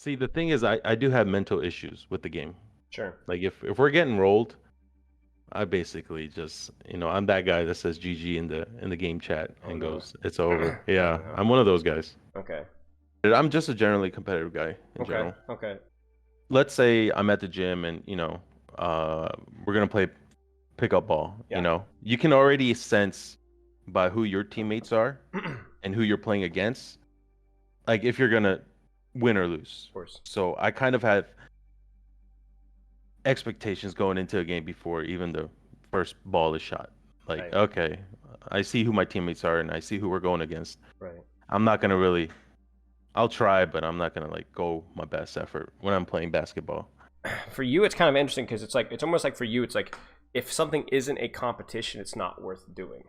See, the thing is, I do have mental issues with the game. Sure. Like if we're getting rolled, I basically just, I'm that guy that says GG in the game chat Oh and no. goes, it's over. Oh Yeah, no. I'm one of those guys. Okay. I'm just a generally competitive guy in Okay. general. Okay. Let's say I'm at the gym and, we're gonna play pickup ball, Yeah. You can already sense by who your teammates are Of and who you're playing against, like if you're gonna win or lose. course. So I kind of have expectations going into a game before even the first ball is shot. Like, Right. okay, I see who my teammates are and I see who we're going against. Right. I'm not gonna really, I'll try, but I'm not gonna like go my best effort when I'm playing basketball. For you, it's kind of interesting because it's almost like for you, it's like if something isn't a competition, it's not worth doing.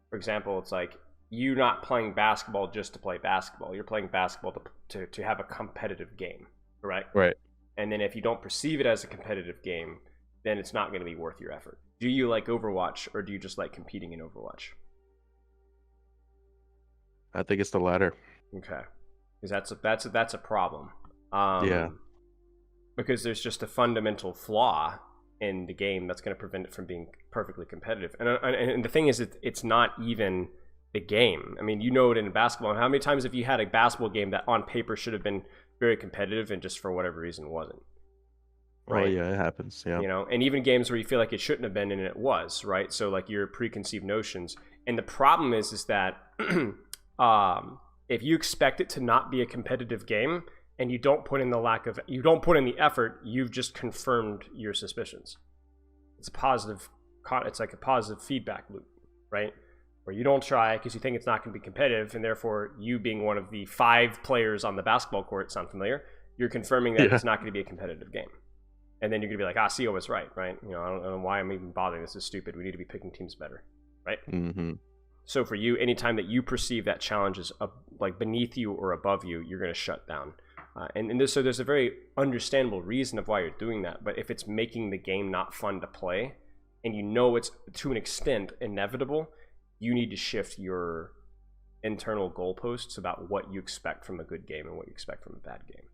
For example, it's like you not playing basketball just to play basketball. You're playing basketball to have a competitive game, right? Right. And then if you don't perceive it as a competitive game, then it's not going to be worth your effort. Do you like Overwatch or do you just like competing in Overwatch? I think it's the latter. Okay, because that's a problem. Yeah. Because there's just a fundamental flaw in the game that's going to prevent it from being perfectly competitive. And the thing is, it's not even the game. I mean, you know it in basketball. How many times have you had a basketball game that on paper should have been very competitive and just for whatever reason wasn't? Oh Right. yeah, it happens. Yeah. And even games where you feel like it shouldn't have been and it was, right? So like your preconceived notions. And the problem is that if you expect it to not be a competitive game and you don't put in the effort, you've just confirmed your suspicions. It's like a positive feedback loop, right? Where you don't try because you think it's not going to be competitive, and therefore you being one of the 5 players on the basketball court, sound familiar? You're confirming that it's not going to be a competitive game. And then you're going to be like, CEO was right? I don't know why I'm even bothering. This is stupid. We need to be picking teams better, right? Mm-hmm. So for you, anytime that you perceive that challenge is like beneath you or above you, you're going to shut down. So there's a very understandable reason of why you're doing that. But if it's making the game not fun to play, and you know it's to an extent inevitable, you need to shift your internal goalposts about what you expect from a good game and what you expect from a bad game.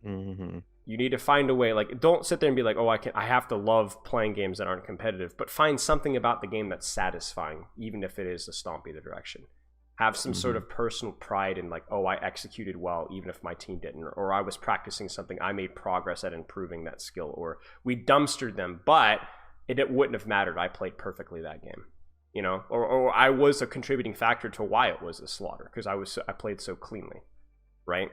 Mm-hmm. You need to find a way, like, don't sit there and be like, I have to love playing games that aren't competitive, but find something about the game that's satisfying, even if it is a stomp either direction. Have some sort of personal pride in like, I executed well, even if my team didn't, or I was practicing something, I made progress at improving that skill, or we dumpstered them, but it wouldn't have mattered. I played perfectly that game, or I was a contributing factor to why it was a slaughter because I played so cleanly, right?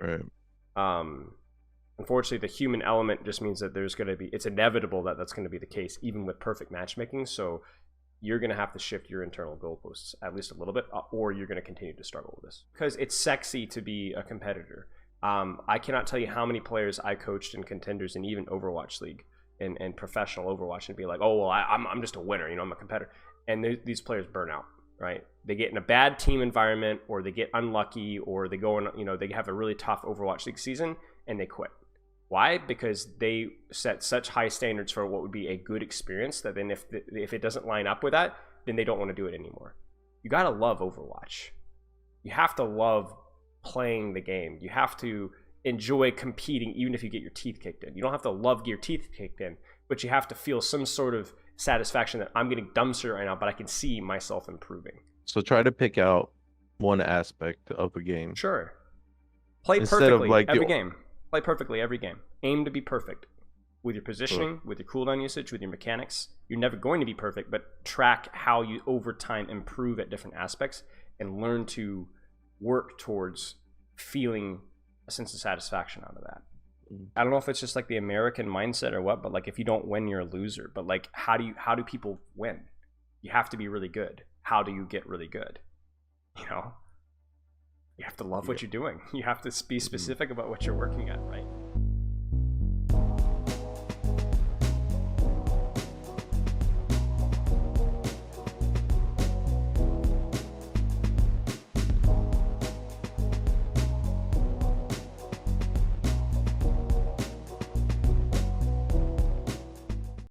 Unfortunately, the human element just means that it's inevitable that that's going to be the case, even with perfect matchmaking. So you're going to have to shift your internal goalposts at least a little bit, or you're going to continue to struggle with this. Because it's sexy to be a competitor. I cannot tell you how many players I coached in Contenders and even Overwatch League and professional Overwatch and be like, I'm just a winner, I'm a competitor. And these players burn out, right? They get in a bad team environment, or they get unlucky, or they go on, they have a really tough Overwatch League season and they quit. Why? Because they set such high standards for what would be a good experience that then if it doesn't line up with that, then they don't want to do it anymore. You gotta love Overwatch. You have to love playing the game. You have to enjoy competing even if you get your teeth kicked in. You don't have to love your teeth kicked in, but you have to feel some sort of satisfaction that I'm getting dumpster right now, but I can see myself improving. So try to pick out one aspect of the game. Sure. Play Instead perfectly of like every game. Play perfectly every game. Aim to be perfect with your positioning, with your cooldown usage, with your mechanics. You're never going to be perfect, but track how you over time improve at different aspects and learn to work towards feeling a sense of satisfaction out of that. I don't know if it's just like the American mindset or what, but like if you don't win, you're a loser. But like how do people win? You have to be really good. How do you get really good? You have to love what you're doing. You have to be specific about what you're working at, right?